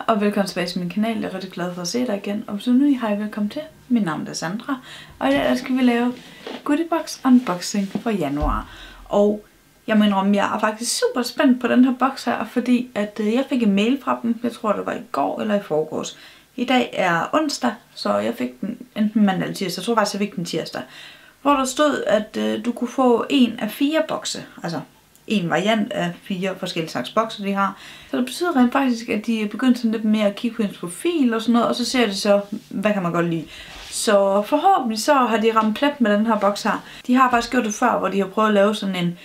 og velkommen tilbage til min kanal. Jeg er rigtig glad for at se dig igen. Og hvis du nu hej, velkommen til. Mit navn er Sandra, og i dag skal vi lave goodiebox unboxing for januar. Og jeg må indrømme, jeg er faktisk super spændt på den her box her, fordi at jeg fik en mail fra dem. Jeg tror det var i går eller i forgårs. I dag er onsdag, så jeg fik den enten mandag eller tirsdag. Jeg tror faktisk, jeg fik den tirsdag. Hvor der stod, at du kunne få en af 4 bokse. Altså en variant af 4 forskellige slags bokse, de har. Så det betyder rent faktisk, at de er begyndt sådan lidt mere at kigge på hendes profil og sådan noget, og så ser de så, hvad kan man godt lide. Så forhåbentlig så har de ramt plet med den her boks her. De har faktisk gjort det før, hvor de har prøvet at lave sådan en,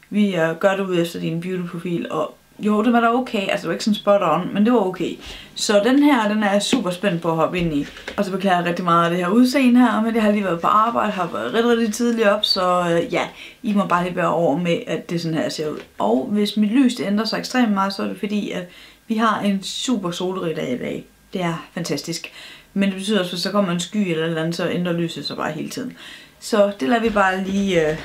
vi gør det ud efter din beauty-profil, og jo, det var da okay, altså det var ikke sådan spot on, men det var okay. Så den her, den er jeg super spændt på at hoppe ind i. Og så beklager jeg rigtig meget af det her udseende her, men jeg har lige været på arbejde, har været rigtig tidligt op, så ja, I må bare lige være over med, at det sådan her ser ud. Og hvis mit lys det ændrer sig ekstremt meget, så er det fordi, at vi har en super solrig dag i dag. Det er fantastisk. Men det betyder også, at hvis der kommer en sky eller noget andet, så ændrer lyset sig bare hele tiden. Så det lader vi bare lige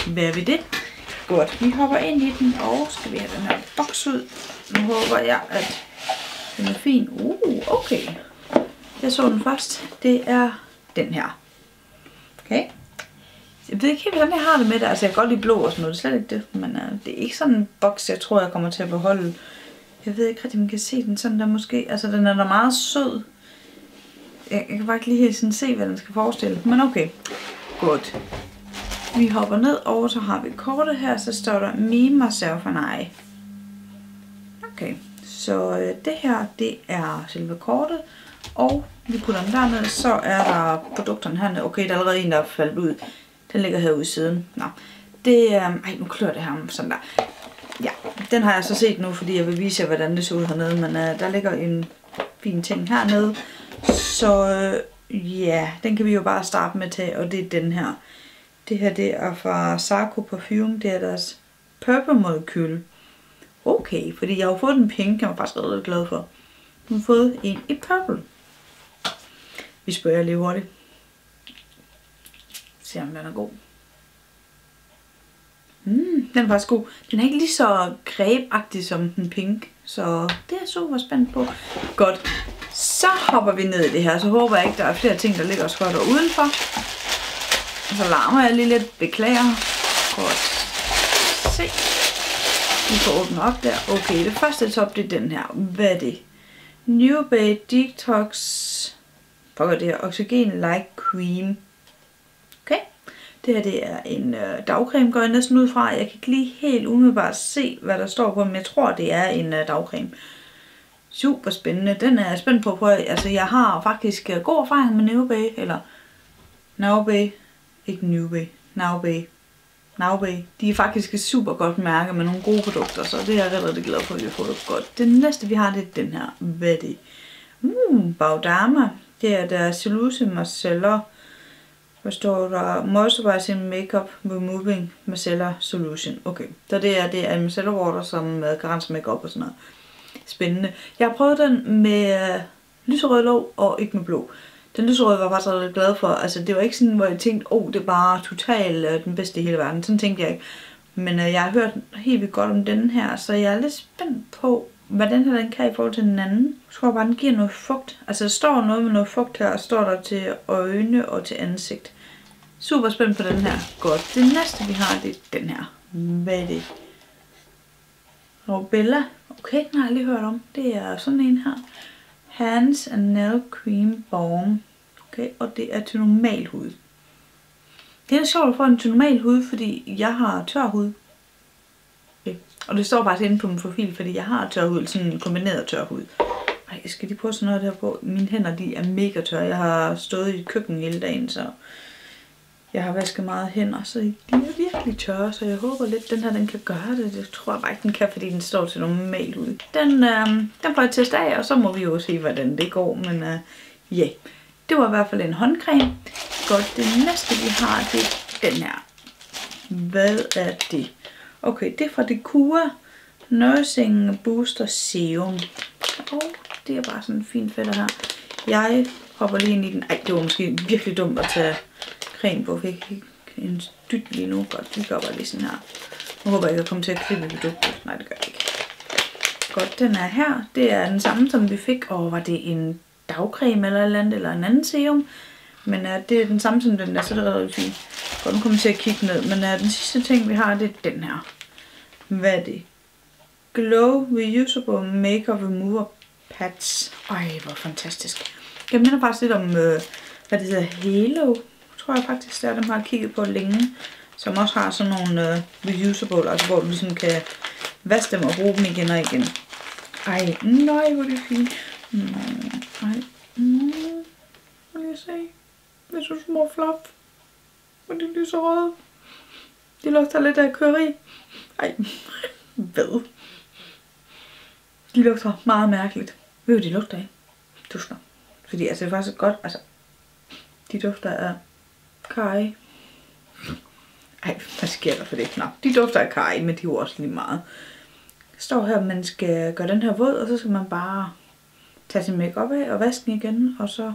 være ved det. Godt, vi hopper ind i den, og skal vi have den her boks ud. Nu håber jeg, at den er fin. Okay. Jeg så den først. Det er den her. Okay. Jeg ved ikke helt, hvordan jeg har det med det. Altså, jeg kan godt lide blå og sådan noget. Det er slet ikke det. Men det er ikke sådan en boks, jeg tror, jeg kommer til at beholde. Jeg ved ikke rigtig, om man kan se den sådan der måske. Altså, den er da meget sød. Jeg kan bare ikke lige helt sådan se, hvad den skal forestille. Men okay. Godt. Vi hopper ned, og så har vi kortet her, så står der Me, Myself and I. Okay, så det her, det er selve kortet, og vi putter den derned, så er der produkterne hernede. Okay, der er allerede en, der er faldet ud. Den ligger herude i siden. Nå, det er... nu klør det her sådan der. Ja, den har jeg så set nu, fordi jeg vil vise jer, hvordan det ser ud hernede, men der ligger en fin ting hernede. Så ja, den kan vi jo bare starte med til, og det er den her. Det her, det er fra Sarko Parfume. Det er deres Purple Molecule. Okay, fordi jeg har fået den pink. Jeg var faktisk rigtig glad for. Nu har fået en i purple. Vi spørger lige hurtigt. Se om den er god. Den er faktisk god. Den er ikke lige så cremeagtig som den pink. Så det er jeg super spændt på. Godt. Så hopper vi ned i det her. Så håber jeg ikke, der er flere ting, der ligger og skøjter udenfor. Så larmer jeg lige lidt, beklager. Godt. Se. Vi får åbnet op der. Okay, det første top, det er den her. Hvad er det? New Bay Detox. Pokker det her. Oxygen Light Cream. Okay. Det her, det er en dagcreme, går jeg næsten ud fra. Jeg kan ikke lige helt umiddelbart se, hvad der står på, men jeg tror, det er en dagcreme. Super spændende. Den er jeg spændt på. Altså, jeg har faktisk god erfaring med New Bay, eller Now Bay. Ikke New Bay. Now Bay. De er faktisk et super godt mærke med nogle gode produkter, så det er jeg rigtig glad for, at vi har fået det godt. Det næste vi har, det er den her. Hvad er det? Baudama. Det er der Solution Micellar. Hvor står der Moisturizing Makeup Removing Micellar Solution. Okay, så det er en micellar water, som kan rense makeup og sådan noget. Spændende. Jeg har prøvet den med lyserød låg og ikke med blå. Den lyserøde var jeg faktisk rigtig glad for. Altså det var ikke sådan, hvor jeg tænkte, det er bare totalt den bedste i hele verden. Sådan tænkte jeg ikke. Men jeg har hørt helt vildt godt om den her, så jeg er lidt spændt på, hvad den her den kan i forhold til den anden. Jeg tror bare, den giver noget fugt. Altså der står noget med noget fugt her, og står der til øjne og til ansigt. Super spændt på den her. Godt. Det næste vi har, det er den her. Hvad er det? Robella. Okay, den har jeg lige hørt om. Det er sådan en her. Hands and Nail Cream Balm. Okay, og det er til normal hud. Det er sjovt at få en til normal hud, fordi jeg har tør hud. Okay. Og det står faktisk inde på min profil, fordi jeg har tør hud, sådan en kombineret tør hud. Ej, jeg skal lige prøve sådan noget der på. Mine hænder, de er mega tørre. Jeg har stået i køkkenet hele dagen, så jeg har vasket meget hænder, så de er virkelig tørre, så jeg håber lidt, den her den kan gøre det. Det tror jeg bare ikke, den kan, fordi den står til normal ud. Den får jeg testet af, og så må vi jo se, hvordan det går. Men ja, det var i hvert fald en håndcreme. Godt, det næste vi har, det er den her. Hvad er det? Okay, det er fra Decua Nursing Booster Serum. Og det er bare sådan en fin fætter her. Jeg hopper lige ind i den. Ej, det var måske virkelig dumt at tage creme på, for jeg kan ikke en dyt lige nu. Godt, vi gør bare lige sådan her. Nu håber jeg ikke, at komme til at klippe produktet. Nej, det gør jeg ikke. Godt, den er her. Det er den samme, som vi fik. Og var det en dagcreme eller et eller andet, eller en anden serum? Men det er den samme som den der, så det er rigtig fint. Godt, nu kommer jeg til at kigge ned. Men den sidste ting, vi har, det er den her. Hvad er det? Glow Reusable Makeup Remover Pads. Ej, hvor fantastisk. Jeg minder faktisk lidt om, hvad det hedder, Halo. Tror jeg faktisk, det er, dem har jeg kigget på længe. Som også har sådan nogle reusable, altså hvor du ligesom kan vaske dem og bruge dem igen og igen. Ej, nej, hvor er det fint. Ej, må jeg se. Det er så små fluff. Og de er så røde. De lugter lidt af curry. Ej, hvad? De lugter meget mærkeligt. Ved du, de lugter af? Dufter. Fordi altså, det er faktisk godt, altså, de dufter af curry. Ej, hvad sker der for det? Nå, de dufter af curry, men de er jo også lige meget. Der står her, at man skal gøre den her våd, og så skal man bare tage sin makeup af og vaske den igen, og så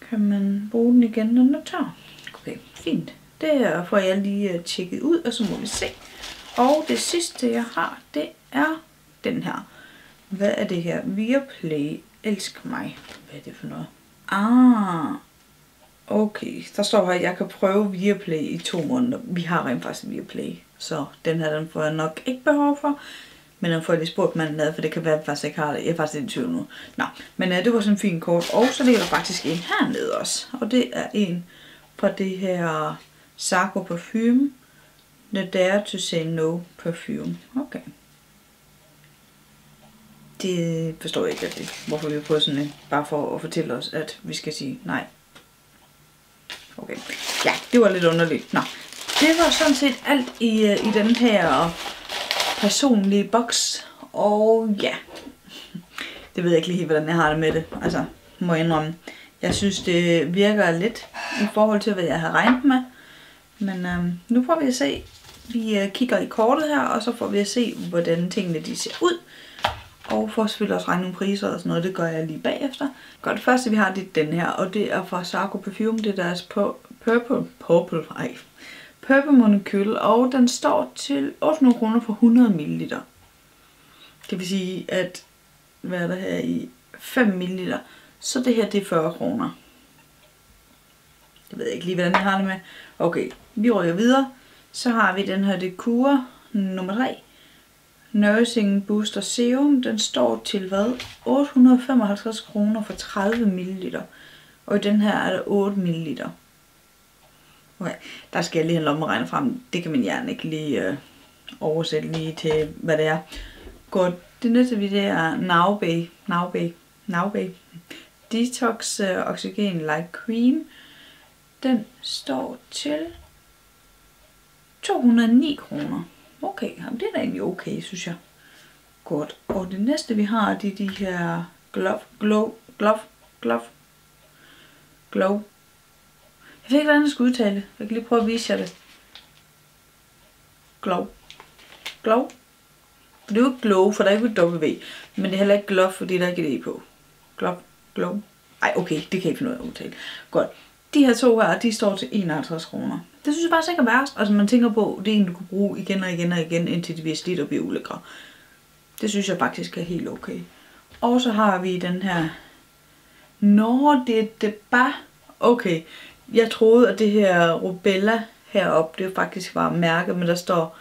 kan man bruge den igen, når den er tør. Okay, fint. Det får jeg lige tjekket ud, og så må vi se. Og det sidste, jeg har, det er den her. Hvad er det her? Viaplay. Elsk mig. Hvad er det for noget? Okay. Der står her, at jeg kan prøve Viaplay i 2 måneder. Vi har rent faktisk Viaplay. Så den her, den får jeg nok ikke behov for. Men den får jeg lige spurgt manden ad, for det kan være, at jeg faktisk ikke har det. Jeg er faktisk lidt i tvivl nu. Nå, men det var sådan en fin kort. Og så ligger der faktisk en hernede også. Og det er en fra det her Sarko Parfume. The Dare to Say No Perfume. Okay. Det forstår jeg ikke rigtig, hvorfor vi har fået sådan en. Bare for at fortælle os, at vi skal sige nej. Okay. Ja, det var lidt underligt. Nå. Det var sådan set alt i den her personlige boks. Og ja. Det ved jeg ikke lige helt, hvordan jeg har det med det. Altså, må jeg indrømme. Jeg synes, det virker lidt i forhold til, hvad jeg har regnet med. Men nu får vi at se. Vi kigger i kortet her, og så får vi at se, hvordan tingene de ser ud. Og får selvfølgelig også regne nogle priser og sådan noget. Det gør jeg lige bagefter. Godt, det første vi har, det er den her. Og det er fra Sarko Parfume. Det er deres Purple Monocyl. Og den står til 800 kroner for 100 ml. Det vil sige, at hvad er der her i 5 ml. Så det her, det er 40 kroner. Jeg ved ikke lige, hvordan jeg har det med. Okay, vi rykker videre. Så har vi den her Decura nummer 3. Nourishing Booster Serum. Den står til hvad? 855 kroner for 30 ml. Og i den her er der 8 ml. Okay, der skal jeg lige have lommeregner frem. Det kan man gerne ikke lige oversætte lige til, hvad det er. Godt, det næste video er Naubé Detox Oxygen Light Cream. Den står til 209 kroner. Okay, det er da egentlig okay, synes jeg. Godt. Og det næste vi har, det er de her Glow. Jeg ved ikke, hvordan jeg skal udtale det. Jeg kan lige prøve at vise jer det. Glow. For det er jo ikke glow, for der er ikke et W. Men det er heller ikke glow, fordi der er ikke et E på. Glow. Ej, okay, det kan jeg ikke finde ud af at udtale. Godt. De her to her, de står til 51 kroner. Det synes jeg faktisk ikke er værst. Altså man tænker på, det er en, du kan bruge igen og igen, indtil de bliver slidt og bliver ulækre. Det synes jeg faktisk er helt okay. Og så har vi den her. Det bare. Okay. Jeg troede, at det her Rubella heroppe, det faktisk var mærket, men der står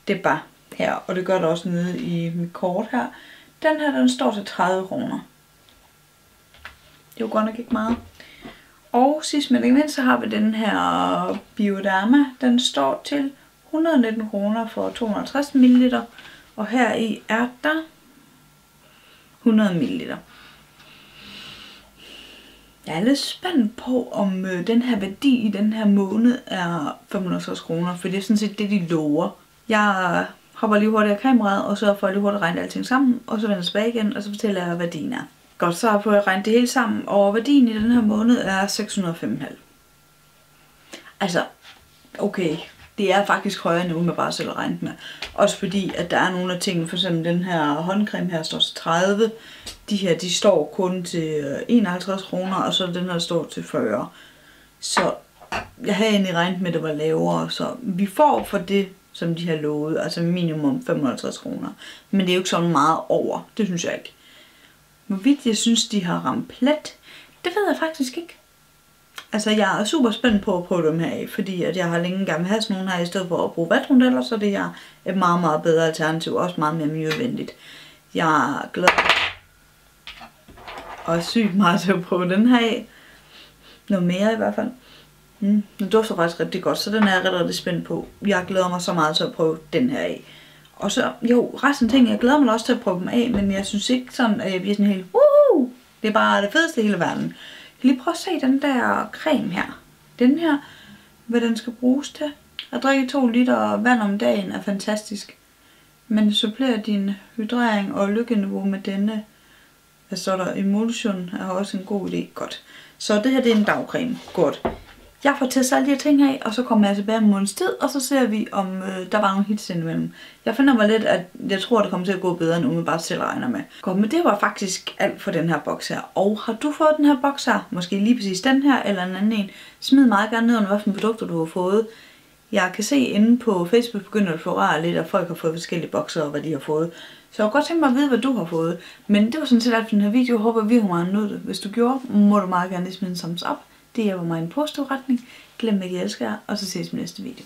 det bare her. Og det gør det også nede i mit kort her. Den her, den står til 30 kroner. Det er jo godt nok ikke meget. Og sidst men ikke mindst, så har vi den her Bioderma. Den står til 119 kroner for 250 ml. Og her i er der 100 ml. Jeg er lidt spændt på, om den her værdi i den her måned er 560 kroner. For det er sådan set det, de lover. Jeg hopper lige hurtigt af kameraet, og så får jeg lige hurtigt regnet alting sammen. Og så vender jeg tilbage igen, og så fortæller jeg, hvad værdien er. Godt, så har jeg regnet det hele sammen, og værdien i den her måned er 605,5. Altså, okay, det er faktisk højere nu, med bare selv at regne med. Også fordi, at der er nogle af tingene, for eksempel den her håndcreme her står til 30. De her, de står kun til 51 kroner, og så den her står til 40. Så jeg havde egentlig regnet med, at det var lavere, så vi får for det, som de har lovet, altså minimum 55 kroner. Men det er jo ikke så meget over, det synes jeg ikke. Hvorvidt jeg synes, de har ramt plet, det ved jeg faktisk ikke. Altså, jeg er super spændt på at prøve dem her af, fordi at jeg har længe gerne vil have sådan nogle her, i stedet for at bruge vatrondeller, så det er et meget, meget bedre alternativ, også meget mere miljøvenligt. Jeg er glad og sygt meget til at prøve den her af. Noget mere i hvert fald. Den dufter faktisk rigtig godt, så den er jeg rigtig spændt på. Jeg glæder mig så meget til at prøve den her af. Og så, jo, resten af ting, jeg glæder mig også til at prøve dem af, men jeg synes ikke sådan, at jeg bliver sådan helt, det er bare det fedeste i hele verden. Jeg kan lige prøve at se den der creme her. Den her, hvad den skal bruges til. At drikke 2 liter vand om dagen er fantastisk. Men supplerer din hydrering og lykkeniveau med denne, hvad står der, emulsion er også en god idé. Godt. Så det her, det er en dagcreme. Godt. Jeg får testet alle de her ting af, og så kommer jeg tilbage om en måneds tid, og så ser vi, om der var nogle hits indimellem. Jeg finder mig lidt, at jeg tror, det kommer til at gå bedre, end umiddelbart selv regner med. Godt, men det var faktisk alt for den her boks her. Og har du fået den her boks her, måske lige præcis den her, eller en anden en, smid meget gerne ned under, hvilke produkter du har fået. Jeg kan se inde på Facebook begynder at florere lidt, at folk har fået forskellige bokser, og hvad de har fået. Så jeg kunne godt tænke mig at vide, hvad du har fået. Men det var sådan set alt for den her video. Jeg håber, vi har meget nødt det. Hvis du gjorde, må du meget gerne smide en thumbs up. Det hjælper mig i en positiv retning. Glem ikke, at jeg elsker jer, og så ses vi i næste video.